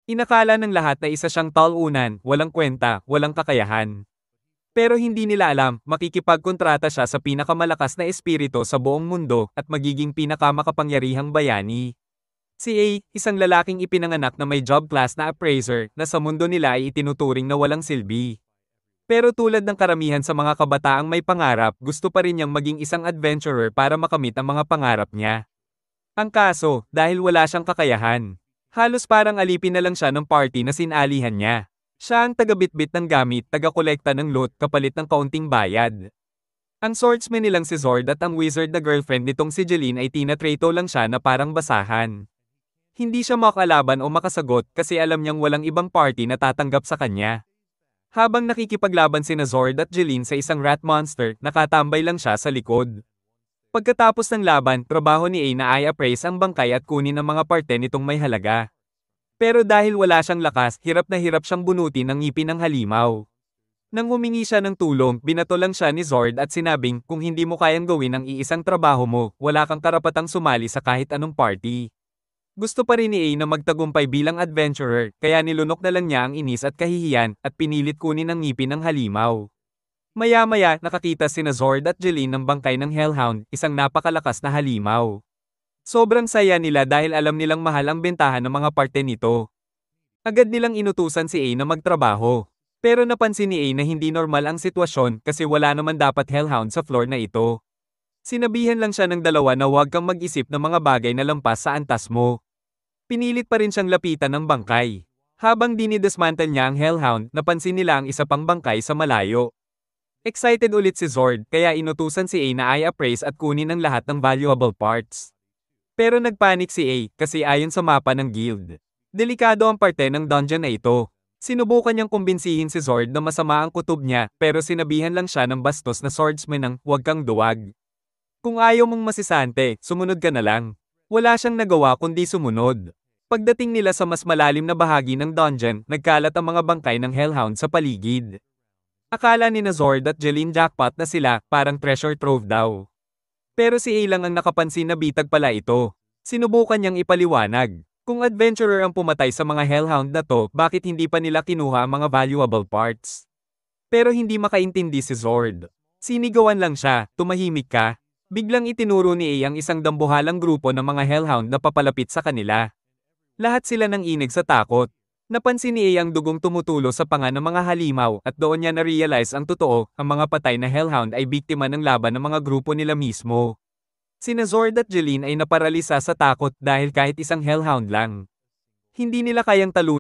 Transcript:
Inakala ng lahat na isa siyang talunan, walang kwenta, walang kakayahan. Pero hindi nila alam, makikipagkontrata siya sa pinakamalakas na espiritu sa buong mundo at magiging pinakamakapangyarihang bayani. Si A, isang lalaking ipinanganak na may job class na appraiser na sa mundo nila ay itinuturing na walang silbi. Pero tulad ng karamihan sa mga kabataang may pangarap, gusto pa rin niyang maging isang adventurer para makamit ang mga pangarap niya. Ang kaso, dahil wala siyang kakayahan, halos parang alipin na lang siya ng party na sinalihan niya. Siya ang taga-bitbit ng gamit, taga-kolekta ng loot kapalit ng kaunting bayad. Ang swordsman nilang si Zord at ang wizard na girlfriend nitong si Jeline ay tinatrato lang siya na parang basahan. Hindi siya makalaban o makasagot kasi alam niyang walang ibang party na tatanggap sa kanya. Habang nakikipaglaban sina Zord at Jeline sa isang rat monster, nakatambay lang siya sa likod. Pagkatapos ng laban, trabaho ni A na i-appraise ang bangkay at kunin ang mga parte nitong may halaga. Pero dahil wala siyang lakas, hirap na hirap siyang bunutin ng ngipin ng halimaw. Nang humingi siya ng tulong, binato lang siya ni Zord at sinabing, kung hindi mo kayang gawin ang iisang trabaho mo, wala kang karapatang sumali sa kahit anong party. Gusto pa rin ni A na magtagumpay bilang adventurer, kaya nilunok na lang niya ang inis at kahihiyan, at pinilit kunin ang ngipin ng halimaw. Maya-maya, nakakita sina Zord at Jeline ng bangkay ng Hellhound, isang napakalakas na halimaw. Sobrang saya nila dahil alam nilang mahal ang bentahan ng mga parte nito. Agad nilang inutusan si A na magtrabaho. Pero napansin ni A na hindi normal ang sitwasyon kasi wala naman dapat Hellhound sa floor na ito. Sinabihan lang siya ng dalawa na huwag kang mag-isip ng mga bagay na lampas sa antas mo. Pinilit pa rin siyang lapitan ng bangkay. Habang dinidismantle niya ang Hellhound, napansin nila ang isa pang bangkay sa malayo. Excited ulit si Zord kaya inutusan si A na i-appraise at kunin ang lahat ng valuable parts. Pero nagpanik si A kasi ayon sa mapa ng guild, delikado ang parte ng dungeon na ito. Sinubukan niyang kumbinsihin si Zord na masama ang kutob niya pero sinabihan lang siya ng bastos na swordsman ng huwag kang duwag. Kung ayaw mong masisante, sumunod ka na lang. Wala siyang nagawa kundi sumunod. Pagdating nila sa mas malalim na bahagi ng dungeon, nagkalat ang mga bangkay ng Hellhound sa paligid. Akala ni Zord at Jeline jackpot na sila, parang treasure trove daw. Pero si A lang ang nakapansin na bitag pala ito. Sinubukan niyang ipaliwanag. Kung adventurer ang pumatay sa mga Hellhound na to, bakit hindi pa nila kinuha ang mga valuable parts? Pero hindi makaintindi si Zord. Sinigawan lang siya, tumahimik ka. Biglang itinuro ni A ang isang dambuhalang grupo ng mga Hellhound na papalapit sa kanila. Lahat sila nang inig sa takot. Napansin ni A ang dugong tumutulo sa panga ng mga halimaw at doon niya na-realize ang totoo, ang mga patay na Hellhound ay biktima ng laban ng mga grupo nila mismo. Sina Zord at Jeline ay naparalisa sa takot dahil kahit isang Hellhound lang. Hindi nila kayang talunin